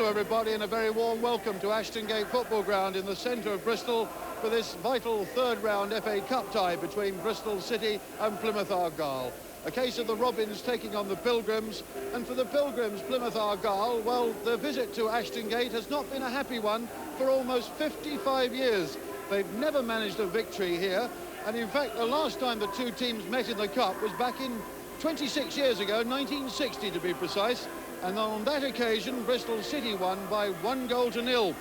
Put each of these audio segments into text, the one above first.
Hello everybody, and a very warm welcome to Ashton Gate Football Ground in the centre of Bristol for this vital third round FA Cup tie between Bristol City and Plymouth Argyle. A case of the Robins taking on the Pilgrims, and for the Pilgrims, Plymouth Argyle, well, their visit to Ashton Gate has not been a happy one for almost 55 years. They've never managed a victory here, and in fact the last time the two teams met in the Cup was back in 26 years ago, 1960 to be precise. And on that occasion, Bristol City won by 1-0.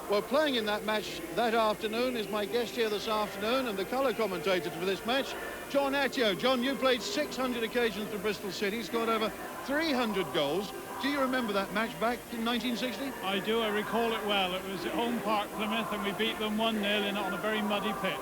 Well, playing in that match that afternoon is my guest here this afternoon and the colour commentator for this match, John Attio. John, you played 600 occasions for Bristol City, scored over 300 goals. Do you remember that match back in 1960? I do, I recall it well. It was at home park, Plymouth, and we beat them 1-0 on a very muddy pitch.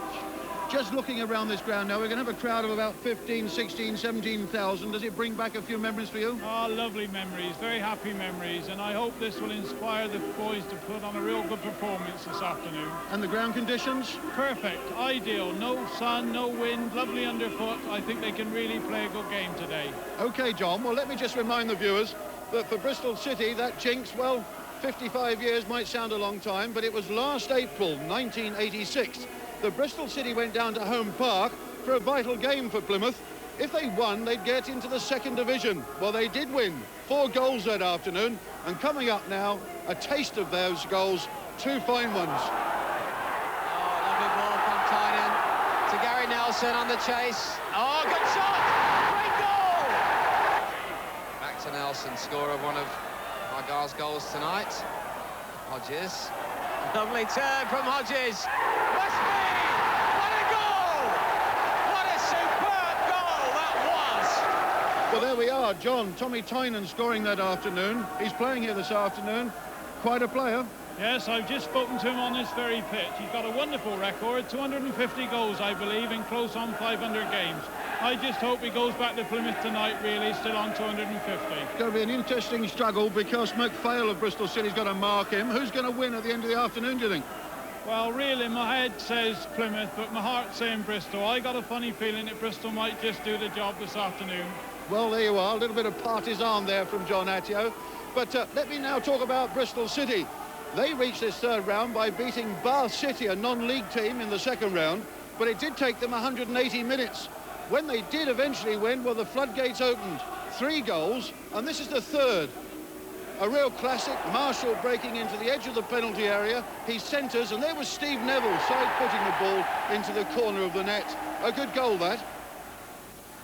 Just looking around this ground now, we're going to have a crowd of about 15, 16, 17,000. Does it bring back a few memories for you? Oh, lovely memories, very happy memories, and I hope this will inspire the boys to put on a real good performance this afternoon. And the ground conditions? Perfect, ideal, no sun, no wind, lovely underfoot. I think they can really play a good game today. OK, John, well, let me just remind the viewers that for Bristol City, that jinx, well, 55 years might sound a long time, but it was last April, 1986. The Bristol City went down to home park for a vital game for Plymouth. If they won, they'd get into the second division. Well, they did win. 4 goals that afternoon. And coming up now, a taste of those goals, 2 fine ones. Oh, lovely ball from Tynan to Gary Nelson on the chase. Oh, good shot! Great goal! Back to Nelson, scorer of one of Argyle's goals tonight. Hodges. Lovely turn from Hodges. Westby! What a goal! What a superb goal that was! Well, there we are, John. Tommy Tynan scoring that afternoon. He's playing here this afternoon. Quite a player. Yes, I've just spoken to him on this very pitch. He's got a wonderful record, 250 goals, I believe, in close on 500 games. I just hope he goes back to Plymouth tonight, really, still on 250. It's going to be an interesting struggle because McPhail of Bristol City's got to mark him. Who's going to win at the end of the afternoon, do you think? Well, really, my head says Plymouth, but my heart's saying Bristol. I got a funny feeling that Bristol might just do the job this afternoon. Well, there you are, a little bit of partisan there from John Attio. But let me now talk about Bristol City. They reached this third round by beating Bath City, a non-league team, in the second round, but it did take them 180 minutes. When they did eventually win, well, the floodgates opened. 3 goals, and this is the third. A real classic, Marshall breaking into the edge of the penalty area. He centres, and there was Steve Neville side-footing the ball into the corner of the net. A good goal, that.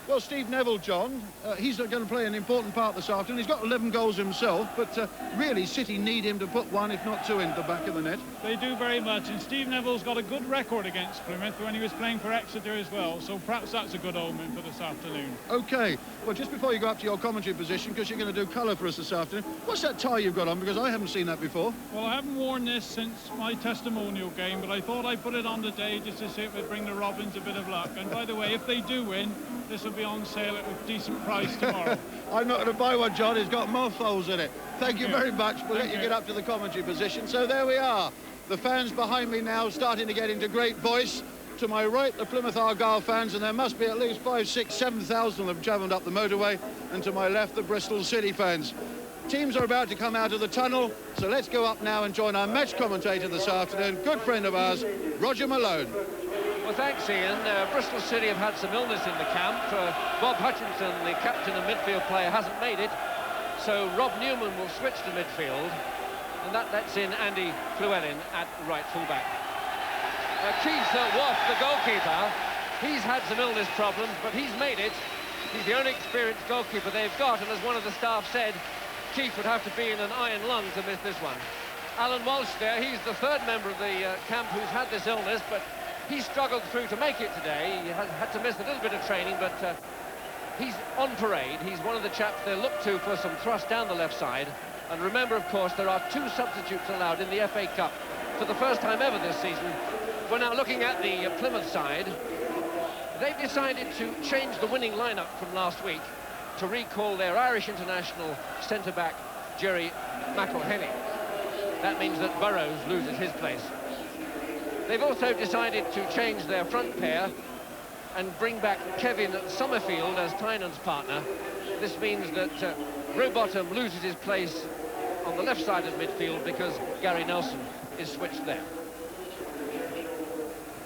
Well, Steve Neville, John, he's going to play an important part this afternoon. He's got 11 goals himself, but really City need him to put 1, if not 2, into the back of the net. They do very much, and Steve Neville's got a good record against Plymouth when he was playing for Exeter as well, so perhaps that's a good omen for this afternoon. OK, well, just before you go up to your commentary position, because you're going to do colour for us this afternoon, what's that tie you've got on, because I haven't seen that before? Well, I haven't worn this since my testimonial game, but I thought I'd put it on today just to see if it would bring the Robins a bit of luck. And by the way, if they do win, this will be on sale at a decent price tomorrow. I'm not going to buy one, John. It's got moth holes in it. Thank you very much. We'll let you get up to the commentary position. So there we are. The fans behind me now starting to get into great voice. To my right, the Plymouth Argyle fans, and there must be at least 5, 6, 7,000 of them travelled up the motorway. And to my left, the Bristol City fans. Teams are about to come out of the tunnel, so let's go up now and join our match commentator this afternoon, good friend of ours, Roger Malone. Well, thanks, Ian. Bristol City have had some illness in the camp. Bob Hutchinson, the captain and midfield player, hasn't made it. So Rob Newman will switch to midfield. And that lets in Andy Llewellyn at right fullback. Keith Waff, the goalkeeper, he's had some illness problems, but he's made it. He's the only experienced goalkeeper they've got. And as one of the staff said, Keith would have to be in an iron lung to miss this one. Alan Walsh there, he's the third member of the camp who's had this illness, but he struggled through to make it today. He had to miss a little bit of training, but he's on parade. He's one of the chaps they look to for some thrust down the left side. And remember, of course, there are 2 substitutes allowed in the FA Cup for the first time ever this season. We're now looking at the Plymouth side. They've decided to change the winning lineup from last week to recall their Irish international centre-back, Jerry McElhenney. That means that Burrows loses his place. They've also decided to change their front pair and bring back Kevin Summerfield as Tynan's partner. This means that Rowbottom loses his place on the left side of midfield because Gary Nelson is switched there.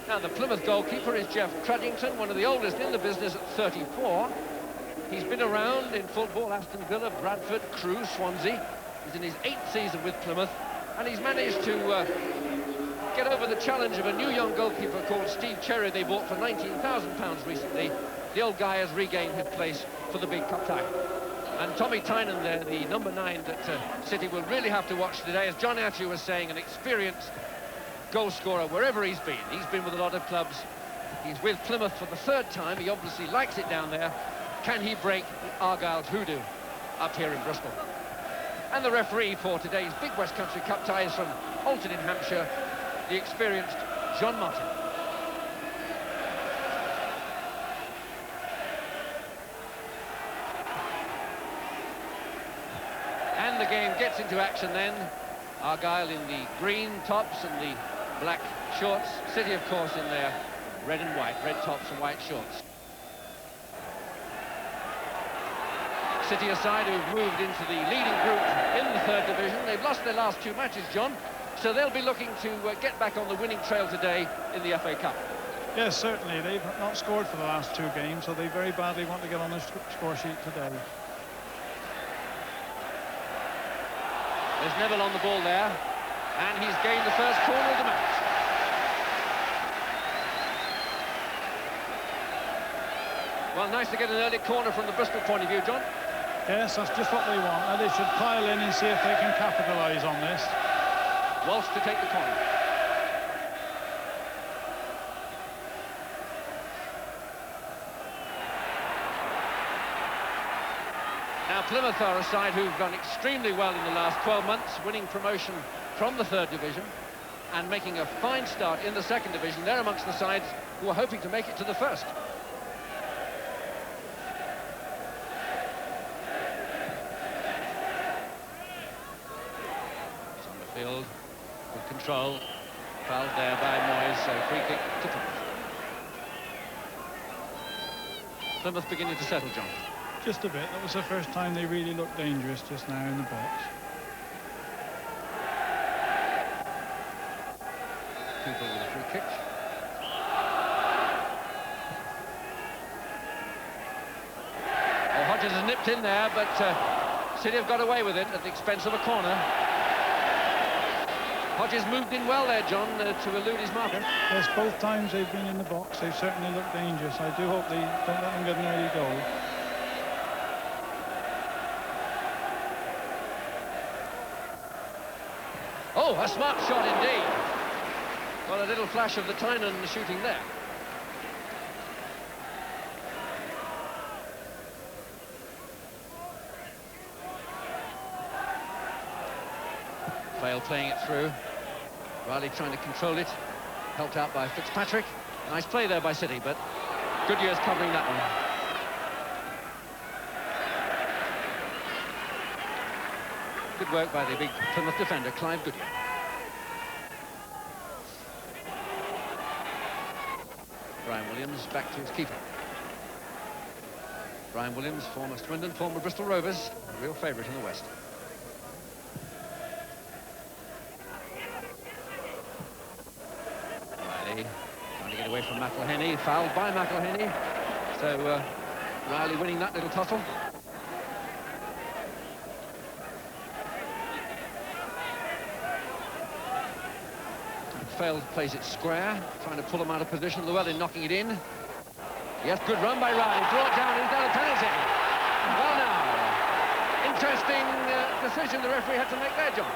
Now, the Plymouth goalkeeper is Jeff Trudgington, one of the oldest in the business at 34. He's been around in football, Aston Villa, Bradford, Crewe, Swansea. He's in his 8th season with Plymouth, and he's managed to get over the challenge of a new young goalkeeper called Steve Cherry they bought for £19,000 recently. The old guy has regained his place for the big cup tie. And Tommy Tynan there, the number 9 that City will really have to watch today, as John Atchew was saying, an experienced goal scorer wherever he's been. He's been with a lot of clubs. He's with Plymouth for the 3rd time. He obviously likes it down there. Can he break Argyle's hoodoo up here in Bristol? And the referee for today's big West Country Cup tie is from Alton in Hampshire, the experienced John Martin. And the game gets into action then. Argyle in the green tops and the black shorts. City, of course, in their red and white, red tops and white shorts. City a side who've moved into the leading group in the 3rd division. They've lost their last 2 matches, John, so they'll be looking to get back on the winning trail today in the FA Cup. Yes, certainly. They've not scored for the last 2 games, so they very badly want to get on the score sheet today. There's Neville on the ball there, and he's gained the first corner of the match. Well, nice to get an early corner from the Bristol point of view, John. Yes, that's just what they want. Now they should pile in and see if they can capitalise on this. Walsh to take the corner. Now, Plymouth are a side who've done extremely well in the last 12 months, winning promotion from the 3rd division and making a fine start in the 2nd division. They're amongst the sides who are hoping to make it to the 1st. It's on the field, good control, fouled there by Moyes, so free kick to Plymouth. Plymouth beginning to settle, John. Just a bit. That was the first time they really looked dangerous just now in the box. Cooper with a free kick. Well, Hodges has nipped in there, but City have got away with it at the expense of a corner. Hodges moved in well there, John, to elude his marker. Yes, both times they've been in the box, they've certainly looked dangerous. I do hope they don't let them get an early goal. Oh, a smart shot indeed. Well, a little flash of the Tynan shooting there. Vale playing it through. Riley trying to control it. Helped out by Fitzpatrick. Nice play there by City, but Goodyear's covering that one. Good work by the big Plymouth defender, Clive Goodyear. Brian Williams back to his keeper. Brian Williams, former Swindon, former Bristol Rovers, a real favourite in the West. Riley trying to get away from McElhenney, fouled by McElhenney. So Riley winning that little tussle. Failed to place it square, trying to pull him out of position. Llewellyn knocking it in. Yes, good run by Riley. Draw it down, he's done a penalty. Well now, interesting decision the referee had to make there, John.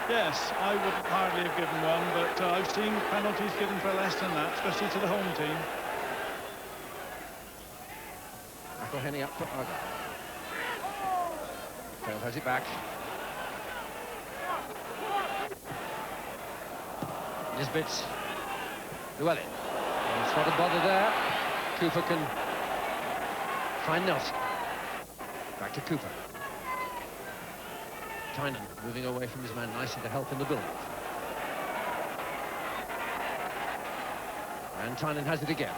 Yes, I would hardly have given one, but I've seen penalties given for less than that, especially to the home team. McElhenney up for Argyle. Fail has it back. Nisbets. Llewellyn. Spotted bother there. Cooper can find Nelson. Back to Cooper. Tynan moving away from his man nicely to help in the build. And Tynan has it again.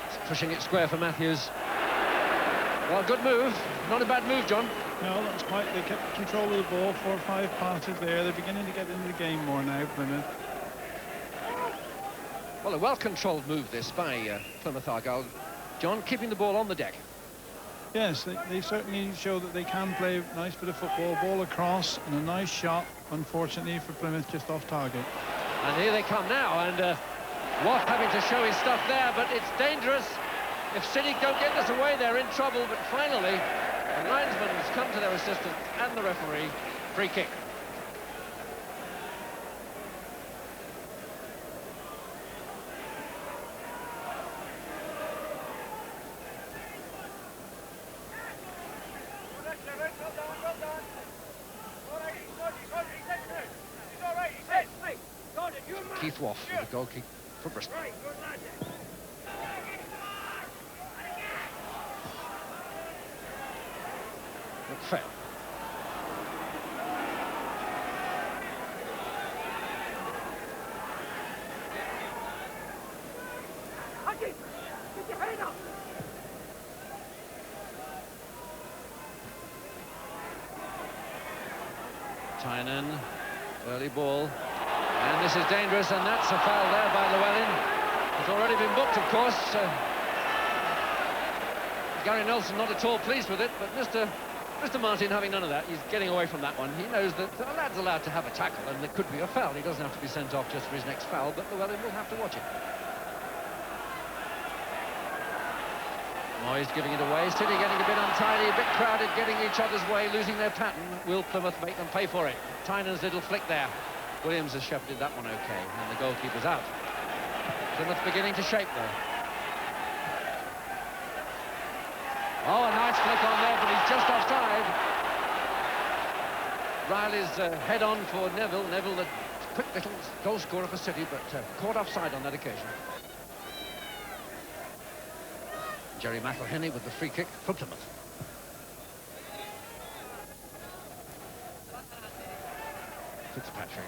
He's pushing it square for Matthews. Well, good move. Not a bad move, John. No, that's quite. They kept control of the ball, 4 or 5 passes there. They're beginning to get into the game more now, Plymouth. Well, a well-controlled move this by Plymouth Argyle. John, keeping the ball on the deck. Yes, they certainly show that they can play a nice bit of football. Ball across and a nice shot. Unfortunately for Plymouth, just off target. And here they come now, and Watt having to show his stuff there, but it's dangerous. If City don't get this away, they're in trouble. But finally, the linesman has come to their assistance and the referee. Free kick. Keith Waff with the goal kick for Bristol. McPhail. Tynan, early ball. And this is dangerous, and that's a foul there by Llewellyn. It's already been booked, of course. Gary Nelson not at all pleased with it, but Mr. Martin having none of that. He's getting away from that one. He knows that the lad's allowed to have a tackle, and there could be a foul. He doesn't have to be sent off just for his next foul, but Llewellyn will have to watch it. Moyes giving it away. City getting a bit untidy, a bit crowded, getting each other's way, losing their pattern. Will Plymouth make them pay for it? Tynan's little flick there. Williams has shepherded that one okay, and the goalkeeper's out. Plymouth beginning to shape though. Oh, a nice flick on there, but he's just offside. Riley's head on for Neville. Neville, the quick little goal scorer for City, but caught offside on that occasion. Jerry McElhenney with the free kick for Plymouth. Fitzpatrick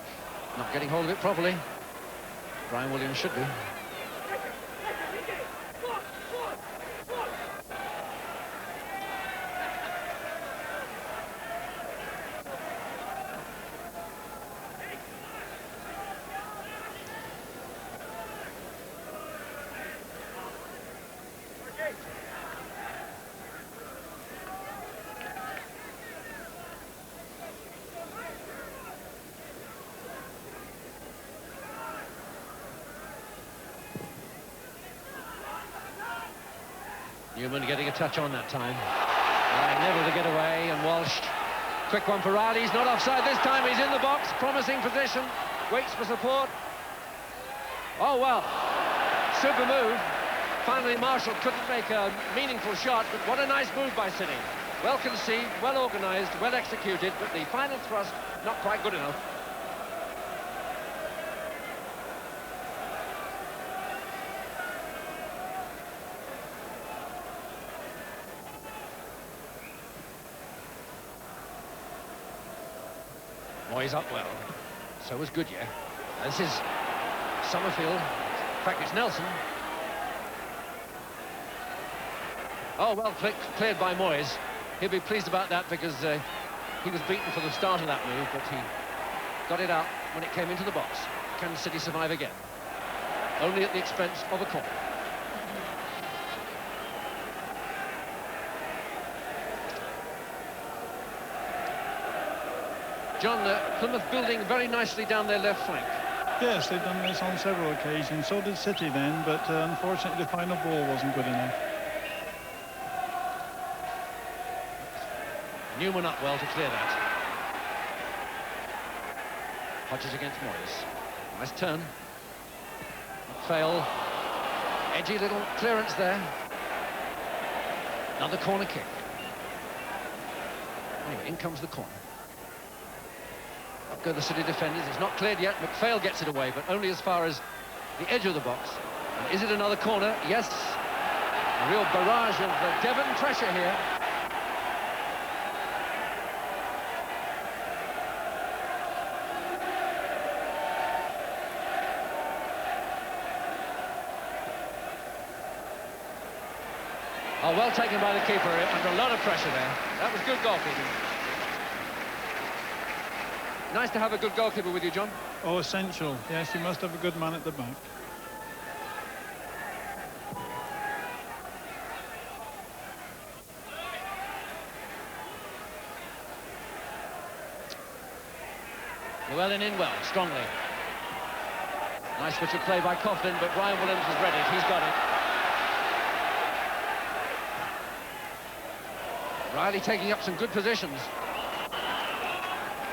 not getting hold of it properly. Brian Williams should do. Newman getting a touch on that time. Neville to get away, and Walsh. Quick one for Riley. He's not offside this time. He's in the box. Promising position. Waits for support. Oh, well. Super move. Finally, Marshall couldn't make a meaningful shot, but what a nice move by City. Well conceived, well organised, well executed, but the final thrust not quite good enough. Moyes up well. So was Goodyear. This is Summerfield. In fact, it's Nelson. Oh, well cleared by Moyes. He'll be pleased about that because he was beaten for the start of that move, but he got it out when it came into the box. Can City survive again? Only at the expense of a corner. John, Plymouth building very nicely down their left flank. Yes, they've done this on several occasions. So did City then, but unfortunately the final ball wasn't good enough. Newman up well to clear that. Hodges against Morris. Nice turn. Fail. Edgy little clearance there. Another corner kick. Anyway, in comes the corner. Up go the City defenders. It's not cleared yet. McPhail gets it away, but only as far as the edge of the box. And is it another corner? Yes. A real barrage of Devon pressure here. Oh, well taken by the keeper, under a lot of pressure there. That was good goalkeeping. Nice to have a good goalkeeper with you, John. Oh, essential. Yes, you must have a good man at the back. Llewellyn in well, strongly. Nice switch of play by Coughlin, but Ryan Williams has read it. He's got it. Riley taking up some good positions.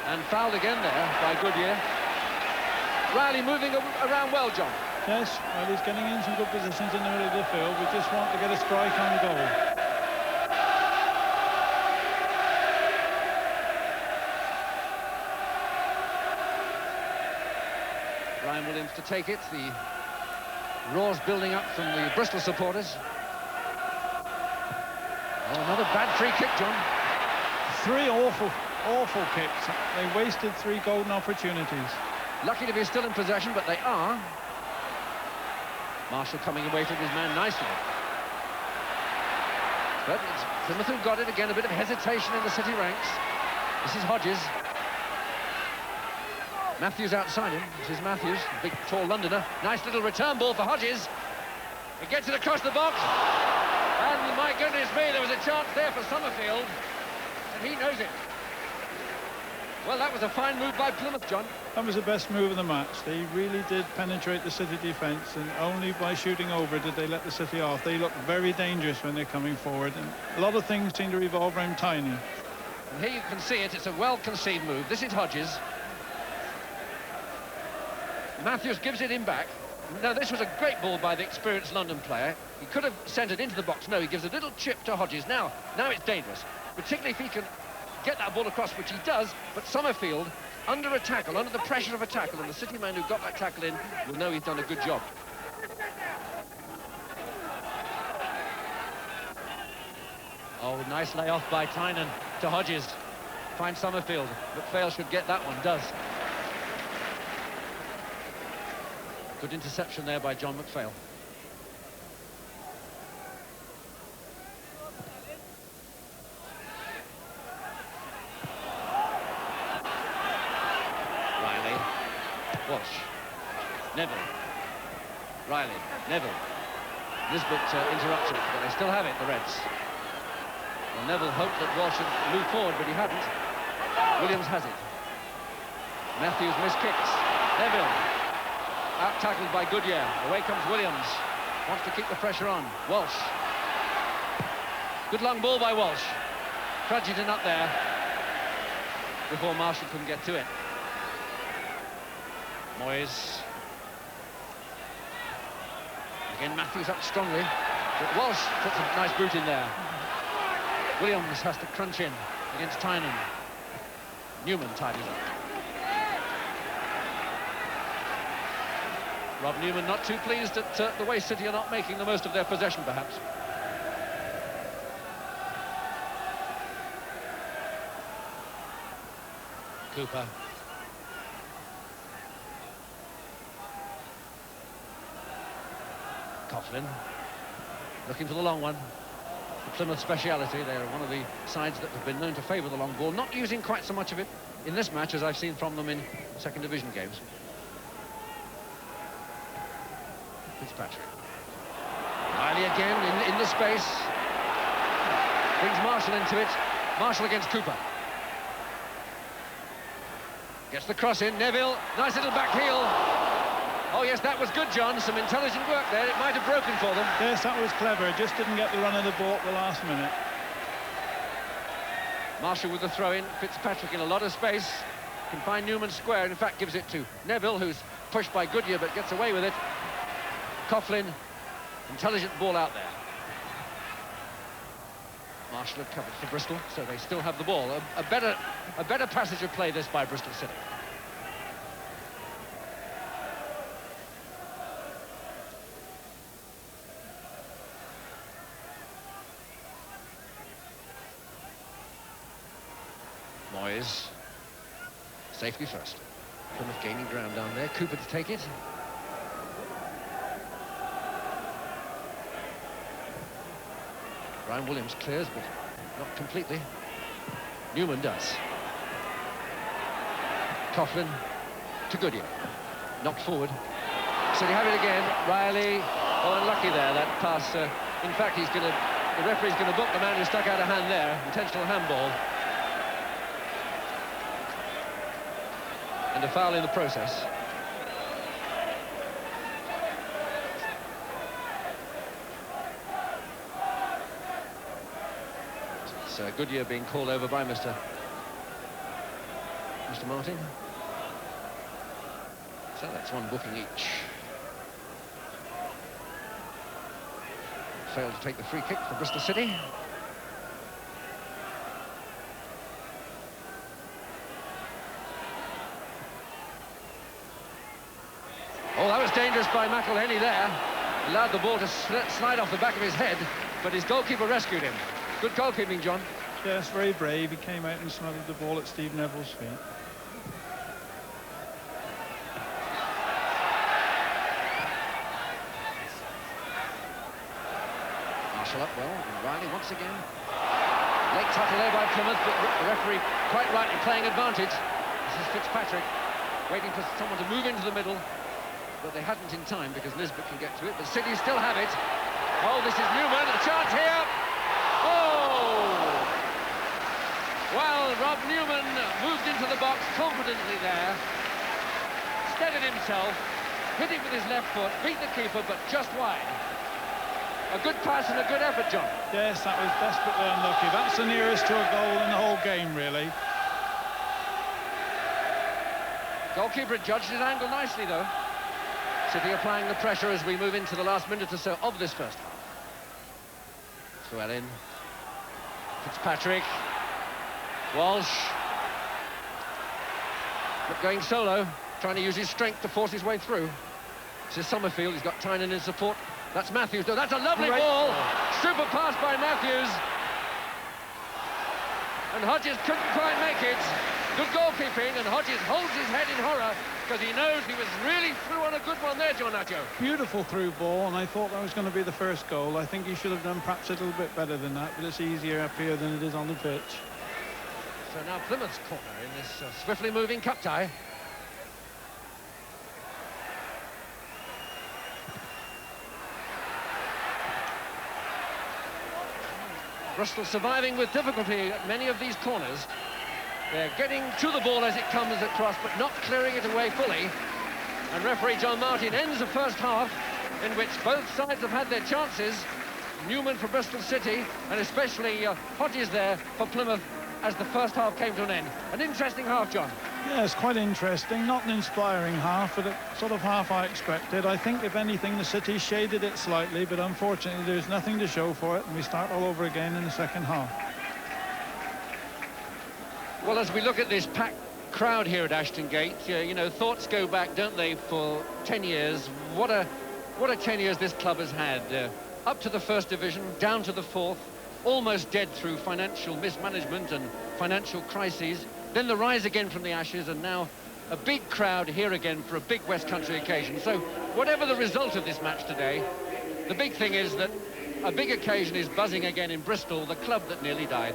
And fouled again there by Goodyear. Riley moving around well, John. Yes, well, he's getting in some good positions in the middle of the field. We just want to get a strike on goal. Ryan Williams to take it. The roars building up from the Bristol supporters. Oh, another bad free kick, John. 3 awful kicks. They wasted 3 golden opportunities. Lucky to be still in possession, but they are. Marshall coming away from his man nicely. But it's Plymouth who got it again. A bit of hesitation in the City ranks. This is Hodges. Matthews outside him. This is Matthews, the big, tall Londoner. Nice little return ball for Hodges. He gets it across the box. And my goodness me, there was a chance there for Summerfield. And he knows it. Well, that was a fine move by Plymouth, John. That was the best move of the match. They really did penetrate the City defence, and only by shooting over did they let the City off. They look very dangerous when they're coming forward, and a lot of things seem to revolve around Tiny. And here you can see it. It's a well-conceived move. This is Hodges. Matthews gives it in back. Now, this was a great ball by the experienced London player. He could have sent it into the box. No, he gives a little chip to Hodges. Now it's dangerous, particularly if he can get that ball across, which he does. But Summerfield, under a tackle, under the pressure of a tackle, and the City man who got that tackle in will know he's done a good job. Oh, nice layoff by Tynan to Hodges. Finds Summerfield. McPhail should get that one, does. Good interception there by John McPhail. Riley. Walsh. Neville. Riley. Neville. Nisbet interrupts it, but they still have it, the Reds. Well, Neville hoped that Walsh would move forward, but he hadn't. Williams has it. Matthews missed kicks. Neville. Out-tackled by Goodyear. Away comes Williams. Wants to keep the pressure on. Walsh. Good long ball by Walsh. Trudging up there before Marshall couldn't get to it. Moyes. Again, Matthews up strongly. But Walsh puts a nice boot in there. Williams has to crunch in against Tynan. Newman tidies up. Rob Newman not too pleased at the way City are not making the most of their possession, perhaps. Cooper. Coughlin. Looking for the long one. The Plymouth speciality. They're one of the sides that have been known to favour the long ball. Not using quite so much of it in this match as I've seen from them in second division games. Fitzpatrick. Riley again in the space. Brings Marshall into it. Marshall against Cooper. Gets the cross in. Neville. Nice little back heel. Oh, yes, that was good, John. Some intelligent work there. It might have broken for them. Yes, that was clever. Just didn't get the run of the ball at the last minute. Marshall with the throw-in. Fitzpatrick in a lot of space. Can find Newman square. In fact, gives it to Neville, who's pushed by Goodyear, but gets away with it. Coughlin, intelligent ball out there. Marshall had covered for Bristol, so they still have the ball. A better passage of play this by Bristol City. Moyes, safety first. Plymouth gaining ground down there. Cooper to take it. Ryan Williams clears, but not completely. Newman does. Coughlin to Goodyear. Knocked forward. So you have it again. Riley, oh, unlucky there, that pass. In fact, the referee's going to book the man who stuck out a hand there. Intentional handball. And a foul in the process. So Goodyear being called over by Mr. Martin. So that's one booking each. Failed to take the free kick for Bristol City. Oh, that was dangerous by McElhenney there. Allowed the ball to slide off the back of his head, but his goalkeeper rescued him. Good goalkeeping, John. Yes, very brave. He came out and smothered the ball at Steve Neville's feet. Marshall up well, and Riley once again. Late tackle there by Plymouth, but the referee quite rightly playing advantage. This is Fitzpatrick, waiting for someone to move into the middle, but they hadn't in time because Nisbet can get to it, but City still have it. Oh, this is Newman, a chance here. Oh! Well, Rob Newman moved into the box confidently there, steadied himself, hit it with his left foot, beat the keeper, but just wide. A good pass and a good effort, John. Yes, that was desperately unlucky. That's the nearest to a goal in the whole game, really. Goalkeeper judged his angle nicely, though. City applying the pressure as we move into the last minute or so of this first half. Llewellyn. Fitzpatrick. Walsh. But going solo, trying to use his strength to force his way through. This is Summerfield, he's got Tynan in support. That's Matthews, though. That's a lovely ball. Super pass by Matthews. And Hodges couldn't quite make it. Good goalkeeping, and Hodges holds his head in horror because he knows he was really through on a good one there, John Nacho. Beautiful through ball, and I thought that was going to be the first goal. I think he should have done perhaps a little bit better than that, but it's easier up here than it is on the pitch. So now Plymouth's corner in this swiftly moving cup tie. Bristol surviving with difficulty at many of these corners. They're getting to the ball as it comes across, but not clearing it away fully. And referee John Martin ends the first half in which both sides have had their chances. Newman for Bristol City, and especially Hodges there for Plymouth as the first half came to an end. An interesting half, John. Yes, quite interesting. Not an inspiring half, but a sort of half I expected. I think, if anything, the City shaded it slightly, but unfortunately there's nothing to show for it, and we start all over again in the second half. Well, as we look at this packed crowd here at Ashton Gate, you know, thoughts go back, don't they, for 10 years. What a 10 years this club has had. Up to the first division, down to the fourth, almost dead through financial mismanagement and financial crises. Then the rise again from the ashes, and now a big crowd here again for a big West Country occasion. So whatever the result of this match today, the big thing is that a big occasion is buzzing again in Bristol, the club that nearly died.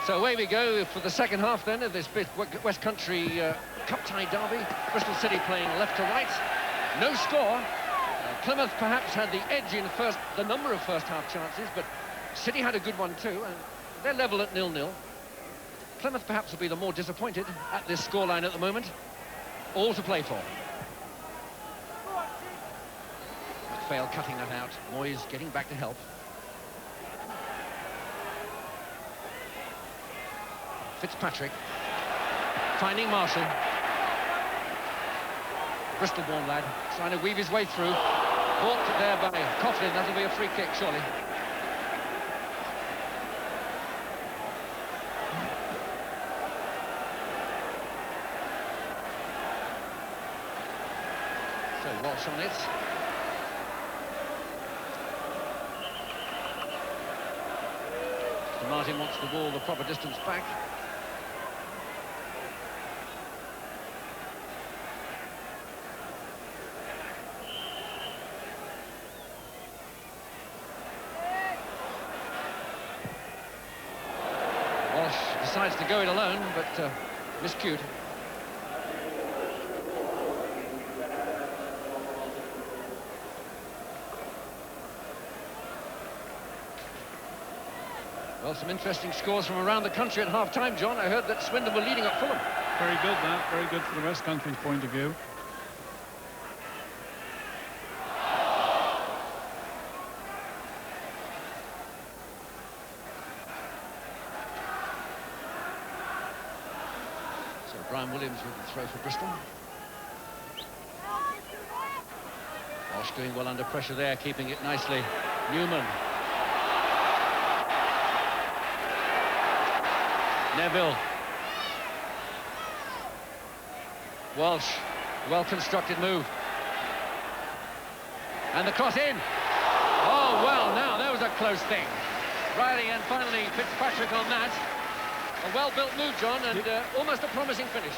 So away we go for the second half then of this West Country Cup tie derby. Bristol City playing left to right. No score. Plymouth perhaps had the edge in the number of first half chances, but City had a good one too, and they're level at 0-0. Plymouth perhaps will be the more disappointed at this scoreline at the moment. All to play for. McPhail cutting that out. Moyes getting back to help. Fitzpatrick finding Marshall. Bristol-born lad trying to weave his way through. Balked there by Coughlin. That'll be a free kick, surely. So Walsh on it. Martin wants the ball the proper distance back. decides to go it alone, but miscued. Well, some interesting scores from around the country at half-time, John. I heard that Swindon were leading at Fulham. Very good, that. Very good from the West Country's point of view. So Brian Williams with the throw for Bristol. Walsh doing well under pressure there, keeping it nicely. Newman. Neville. Walsh, well-constructed move. And the cross in. Oh, well, now, that was a close thing. Riley and finally Fitzpatrick on that. A well-built move, John, and almost a promising finish.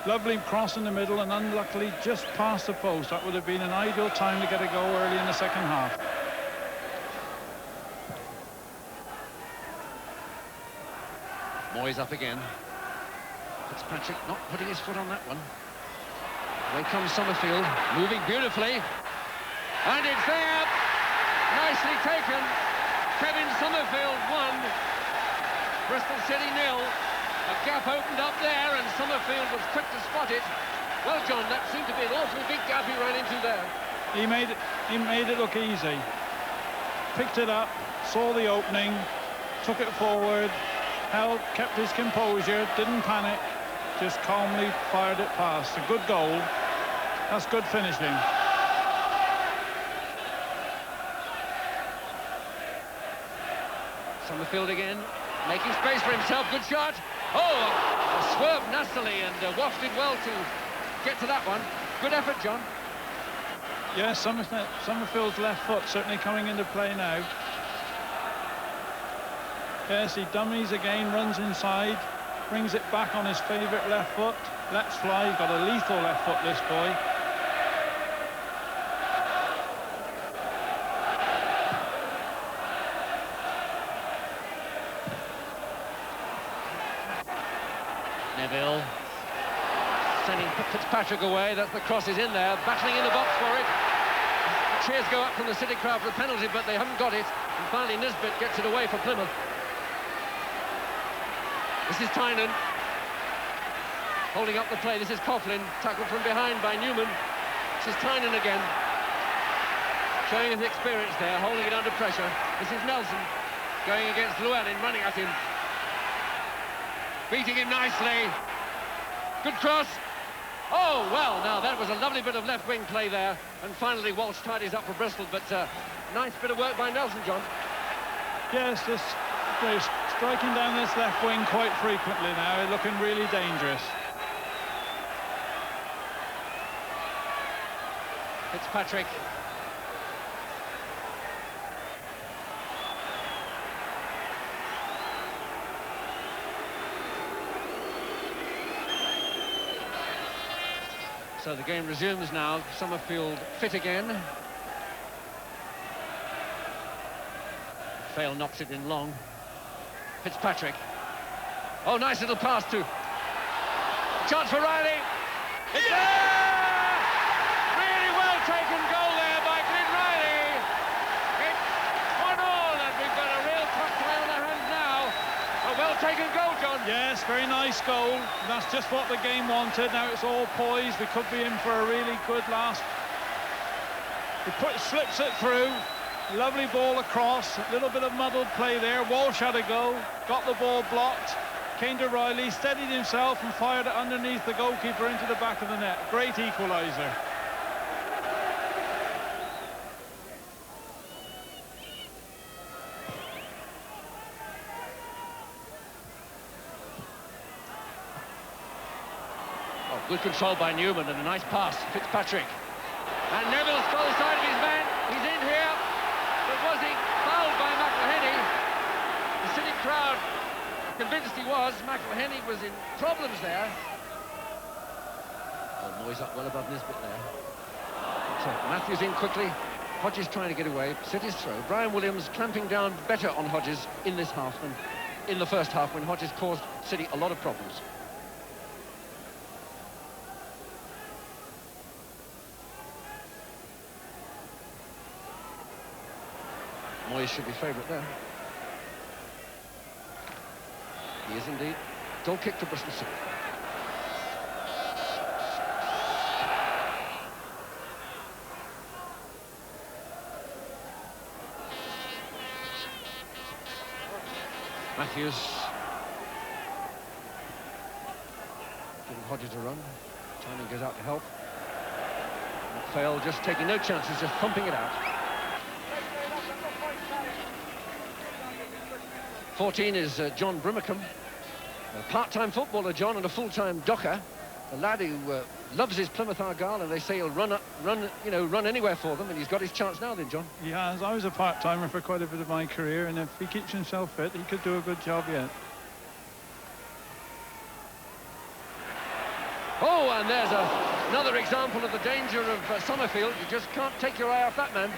Lovely cross in the middle and unluckily just past the post. That would have been an ideal time to get a goal early in the second half. Moyes up again. Fitzpatrick not putting his foot on that one. Away comes Summerfield, moving beautifully. And it's there! Nicely taken. Kevin Summerfield won. Bristol City 0. A gap opened up there and Summerfield was quick to spot it. Well, John, that seemed to be an awfully big gap he ran into there. He made it look easy. Picked it up, saw the opening, took it forward, kept his composure, didn't panic, just calmly fired it past. A good goal. That's good finishing. Summerfield again, making space for himself. Good shot. Oh, swerved nastily and wafted well to get to that one. Good effort, John. Yes, Summerfield's left foot certainly coming into play now. Yes, he dummies again, runs inside, brings it back on his favourite left foot, lets fly. He's got a lethal left foot, this boy. Neville sending Fitzpatrick away. That's the cross is in there, battling in the box for it. The cheers go up from the City crowd for the penalty, but they haven't got it. And finally Nisbet gets it away for Plymouth. This is Tynan holding up the play. This is Coughlin, tackled from behind by Newman. This is Tynan again, showing his experience there, holding it under pressure. This is Nelson going against Llewellyn, running at him, beating him nicely. Good cross. Oh, well, now that was a lovely bit of left-wing play there. And finally, Walsh tidies up for Bristol, but nice bit of work by Nelson, John. Yes, they're striking down this left wing quite frequently now, looking really dangerous. Fitzpatrick. So the game resumes now. Summerfield fit again. Fail knocks it in long. Fitzpatrick. Oh, nice little pass too. Chance for Riley. It's there! Really well taken goal there by Glyn Riley. It's 1-1 and we've got a real tough play on our hands now. A well taken goal, John. Yes, very nice goal. That's just what the game wanted. Now it's all poised. We could be in for a really good last. He slips it through. Lovely ball across. A little bit of muddled play there. Walsh had a go. Got the ball blocked. Came to Riley, steadied himself and fired it underneath the goalkeeper into the back of the net. Great equaliser. Good control by Newman and a nice pass. Fitzpatrick. And Neville stole side of his man. He's in here. But was he fouled by McElhenney? The City crowd convinced he was. McElhenney was in problems there. Oh, Moyes up well above Nisbet there. So Matthews in quickly. Hodges trying to get away. City's throw. Brian Williams clamping down better on Hodges in this half than in the first half when Hodges caused City a lot of problems. Moyes should be favourite there. He is indeed. Goal kick to Bristol City. Matthews giving Hodges a run. Timing goes out to help. McPhail just taking no chances, just pumping it out. 14 is John Brimacombe, a part-time footballer, John, and a full-time docker. A lad who loves his Plymouth Argyle, and they say he'll run anywhere for them, and he's got his chance now then, John. He has. I was a part-timer for quite a bit of my career, and if he keeps himself fit, he could do a good job yet. Oh, and there's another example of the danger of Summerfield. You just can't take your eye off that man.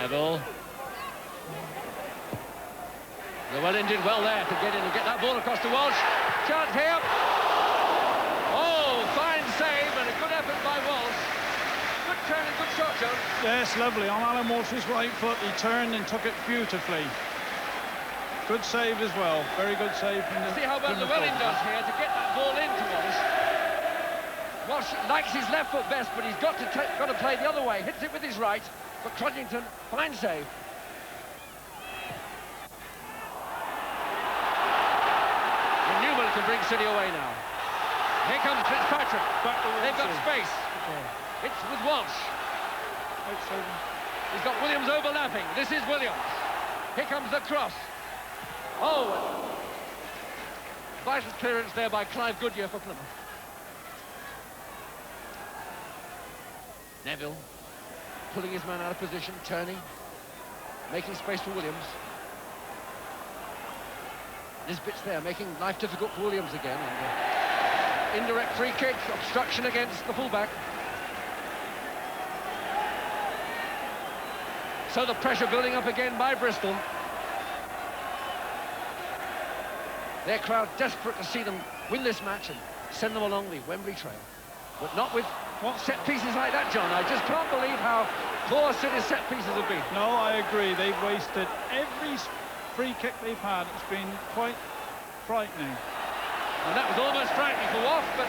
Neville. Llewellyn did well there to get in and get that ball across to Walsh. Chance here. Oh, fine save and a good effort by Walsh. Good turn and good shot, John. Yes, lovely. On Alan Walsh's right foot, he turned and took it beautifully. Good save as well. Very good save from the... See how well Llewellyn does here to get that ball into Walsh. Walsh likes his left foot best, but he's got to play the other way. Hits it with his right. But Trudgington, fine save. And Newman can bring City away now. Here comes Fitzpatrick. They've got space. It's with Walsh. He's got Williams overlapping. This is Williams. Here comes the cross. Oh, vital clearance there by Clive Goodyear for Plymouth. Neville. Pulling his man out of position, turning, making space for Williams. Nisbet's there, making life difficult for Williams again. And indirect free kick, obstruction against the fullback. So the pressure building up again by Bristol. Their crowd desperate to see them win this match and send them along the Wembley Trail. But not with set pieces like that, John. I just can't believe how poor City's set pieces have been. No, I agree. They've wasted every free kick they've had. It's been quite frightening. And that was almost frightening for Waff, but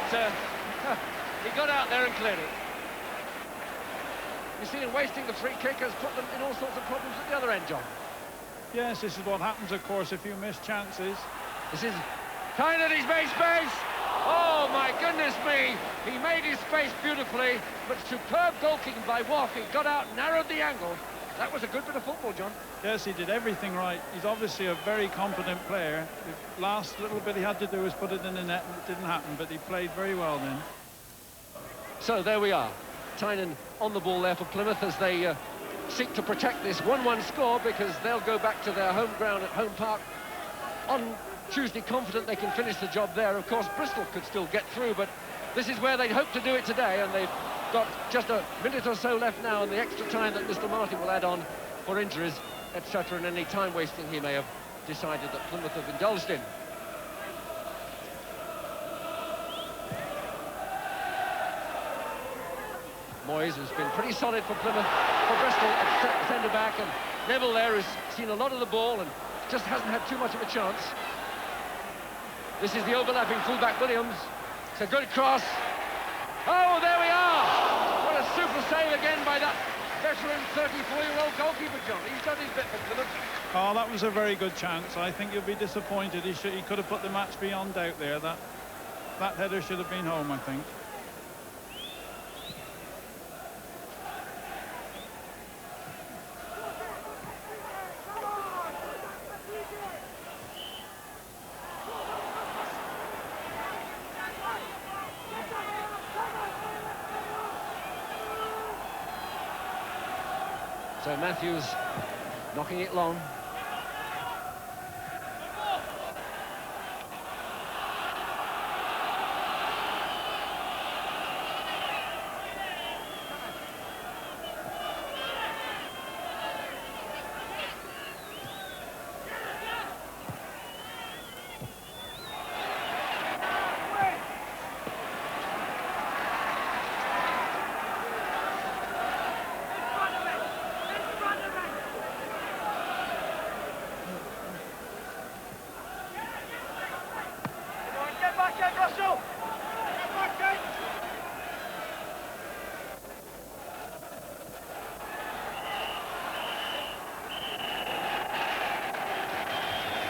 he got out there and cleared it. You see him wasting the free kick has put them in all sorts of problems at the other end, John. Yes, this is what happens, of course, if you miss chances. This is kind of his base space. Oh, my goodness me. He made his space beautifully, but superb goalkeeping by Waff. He got out, narrowed the angle. That was a good bit of football, John. Yes, he did everything right. He's obviously a very competent player. The last little bit he had to do was put it in the net, and it didn't happen, but he played very well then. So there we are. Tynan on the ball there for Plymouth as they seek to protect this 1-1 score, because they'll go back to their home ground at Home Park on Tuesday, confident they can finish the job there. Of course, Bristol could still get through, but this is where they'd hope to do it today, and they've got just a minute or so left now, and the extra time that Mr. Martin will add on for injuries, etc., and any time wasting he may have decided that Plymouth have indulged in. Moyes has been pretty solid for Plymouth, for Bristol at centre-back, and Neville there has seen a lot of the ball and just hasn't had too much of a chance. This is the overlapping fullback Williams. It's a good cross. Oh, there we are! What a super save again by that veteran 34-year-old goalkeeper, John. He's done his bit for Plymouth. Oh, that was a very good chance. I think you'll be disappointed. He could have put the match beyond doubt there. That header should have been home, I think. So Matthews knocking it long.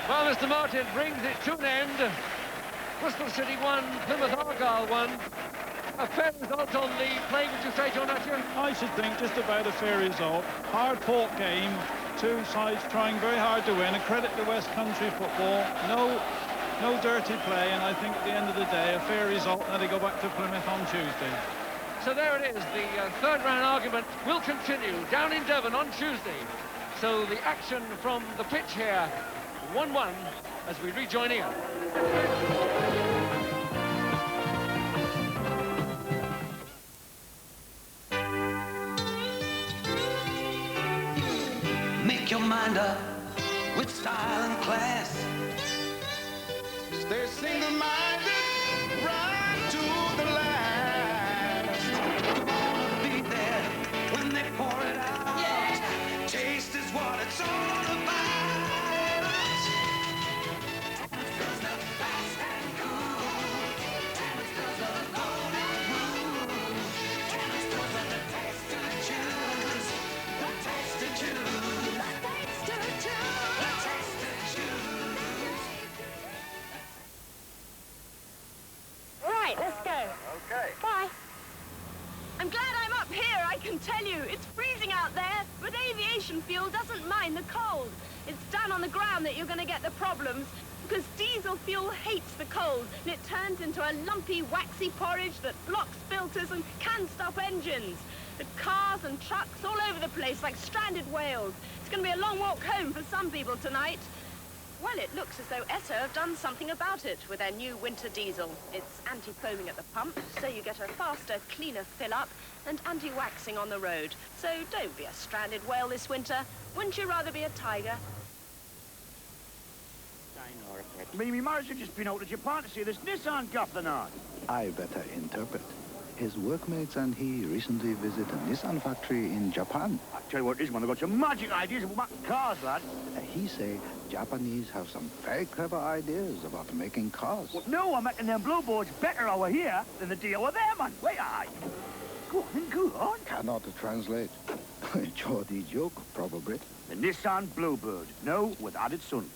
Well, Mr. Martin brings it to an end. Bristol City 1, Plymouth Argyle 1. A fair result on the play, would you say, John Asher? I should think just about a fair result. Hard-fought game. Two sides trying very hard to win. A credit to West Country football. No dirty play, and I think at the end of the day, a fair result. Now they go back to Plymouth on Tuesday. So there it is. The third round argument will continue down in Devon on Tuesday. So the action from the pitch here, 1-1 as we rejoin Ian. Make your mind up with style and class. Stay single-minded right to the last. You wanna be there when they pour it out. Yeah. Taste is what it's all about. Right, let's go. Okay. Bye. I'm glad I'm up here, I can tell you. It's freezing out there, but aviation fuel doesn't mind the cold. It's down on the ground that you're going to get the problems, because diesel fuel hates the cold, and it turns into a lumpy, waxy porridge that blocks filters and can stop engines. The cars and trucks all over the place like stranded whales. It's going to be a long walk home for some people tonight. Well, it looks as though Esso have done something about it with their new winter diesel. It's anti-foaming at the pump, so you get a faster, cleaner fill-up, and anti-waxing on the road. So don't be a stranded whale this winter. Wouldn't you rather be a tiger? Me and Morris have just been out to Japan to see this Nissan Captain on. I better interpret. His workmates and he recently visited a Nissan factory in Japan. I tell you what, this one, they've got some magic ideas about cars, lad. He say Japanese have some very clever ideas about making cars. Well, no, I'm making them blowboards better over here than the deal with them, man. Wait, aye. Go on, go on. Cannot translate. Geordie joke, probably. The Nissan Bluebird. No, with added sun.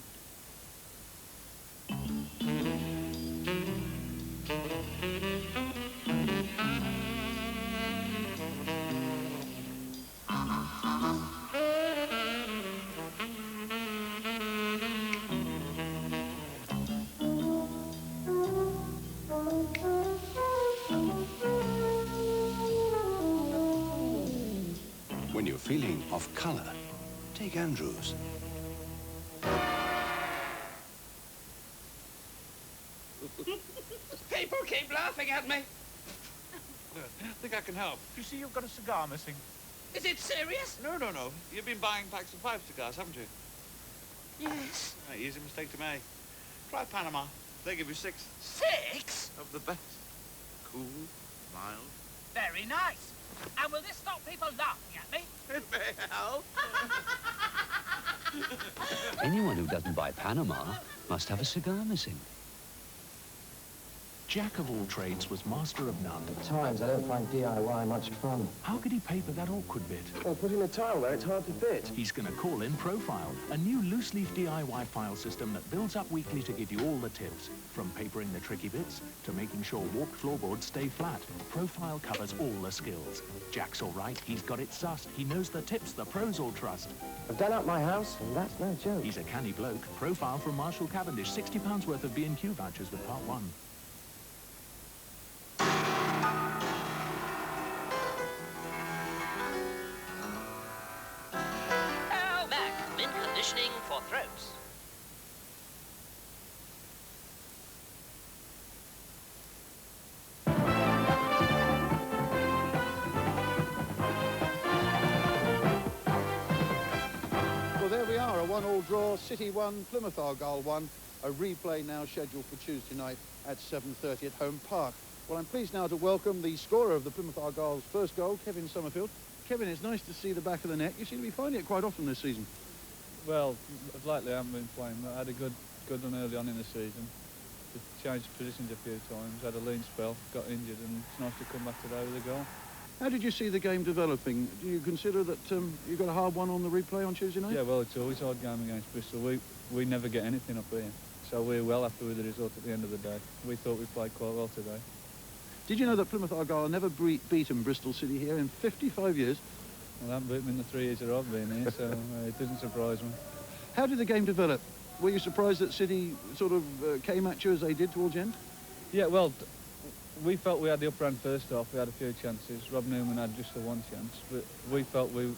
When you're feeling off colour, take Andrews. People keep laughing at me. I think I can help. You see, you've got a cigar missing. Is it serious? No. You've been buying packs of 5 cigars, haven't you? Yes. Easy mistake to make. Try Panama. They give you 6. 6? Of the best. Cool, mild. Very nice. And will this stop people laughing at me? It may help. Anyone who doesn't buy Panama must have a cigar missing. Jack of all trades was master of none. At times, I don't find DIY much fun. How could he paper that awkward bit? Well, putting the tile there, it's hard to fit. He's going to call in Profile, a new loose-leaf DIY file system that builds up weekly to give you all the tips. From papering the tricky bits to making sure warped floorboards stay flat, Profile covers all the skills. Jack's all right, he's got it sussed. He knows the tips the pros all trust. I've done up my house, and that's no joke. He's a canny bloke. Profile from Marshall Cavendish, £60 worth of B&Q vouchers with part 1. threads. Well, there we are, a 1-1 draw. City 1, Plymouth Argyle 1. A replay now scheduled for Tuesday night at 7:30 at Home Park. Well, I'm pleased now to welcome the scorer of the Plymouth Argyle's first goal, Kevin Summerfield. Kevin, it's nice to see the back of the net. You seem to be finding it quite often this season. Well, lately I haven't been playing, but I had a good run early on in the season. Just changed positions a few times, had a lean spell, got injured, and it's nice to come back today with a goal. How did you see the game developing? Do you consider that you got a hard one on the replay on Tuesday night? Yeah, well, it's always a hard game against Bristol. We never get anything up here, so we're well happy with the result at the end of the day. We thought we played quite well today. Did you know that Plymouth Argyle never beaten Bristol City here in 55 years? Well, I haven't beaten them in the 3 years that I've been here, so it doesn't surprise me. How did the game develop? Were you surprised that City sort of came at you as they did towards the end? Yeah, well, we felt we had the upper hand first half. We had a few chances. Rob Newman had just the one chance, but we felt we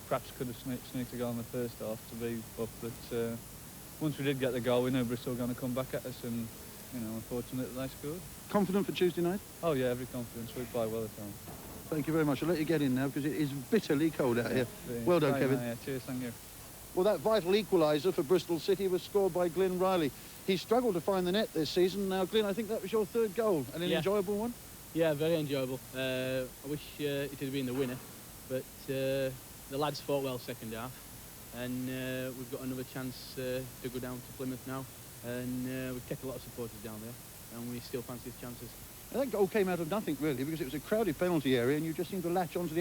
perhaps could have sneaked a goal in the first half to be up. But once we did get the goal, we knew Bristol were going to come back at us, and you know, unfortunately they scored. Confident for Tuesday night? Oh yeah, every confidence. We play well at home. Thank you very much. I'll let you get in now because it is bitterly cold out here. Well done, Kevin. Yeah, cheers, thank you. Well, that vital equaliser for Bristol City was scored by Glyn Riley. He struggled to find the net this season. Now, Glyn, I think that was your third goal. An enjoyable one? Yeah, very enjoyable. I wish it had been the winner, but the lads fought well second half, and we've got another chance to go down to Plymouth now, and we've kept a lot of supporters down there, and we still fancy his chances. And that goal came out of nothing, really, because it was a crowded penalty area, and you just seemed to latch onto the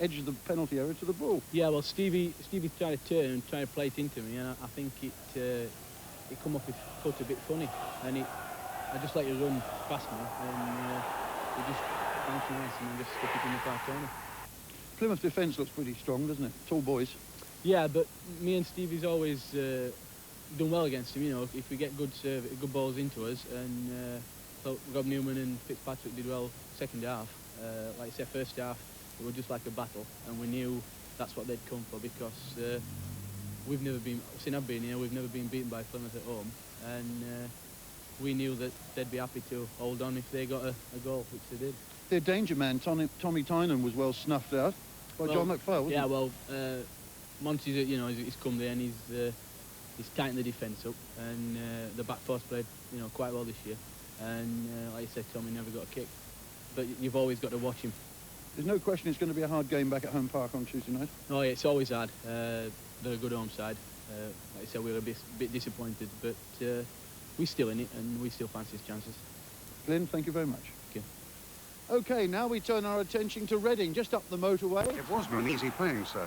edge of the penalty area to the ball. Yeah, well, Stevie tried to turn and try to play it into me, and I think it come off his foot a bit funny, and I just let it run past me, and it just bounced nice and just stuck it in the far corner. Plymouth defence looks pretty strong, doesn't it? Tall boys. Yeah, but me and Stevie's always done well against him. You know, if we get good balls into us, and so Rob Newman and Fitzpatrick did well second half. Like I said, first half it was just like a battle, and we knew that's what they'd come for, because we've never been, since I've been here, we've never been beaten by Plymouth at home, and we knew that they'd be happy to hold on if they got a goal, which they did. Their danger man, Tommy Tynan, was well snuffed out by John McPhail, wasn't yeah, he? well, Monty's, you know, he's come there and he's tightened the defence up, and the back four's played, you know, quite well this year. And like you said, Tommy never got a kick, but you've always got to watch him. There's no question it's going to be a hard game back at Home Park on Tuesday night. Oh yeah, it's always hard. They're a good home side. Like I said, we were a bit disappointed, but we're still in it, and we still fancy his chances. Glyn, thank you very much. Thank you. OK, now we turn our attention to Reading, just up the motorway. It wasn't an easy playing, sir.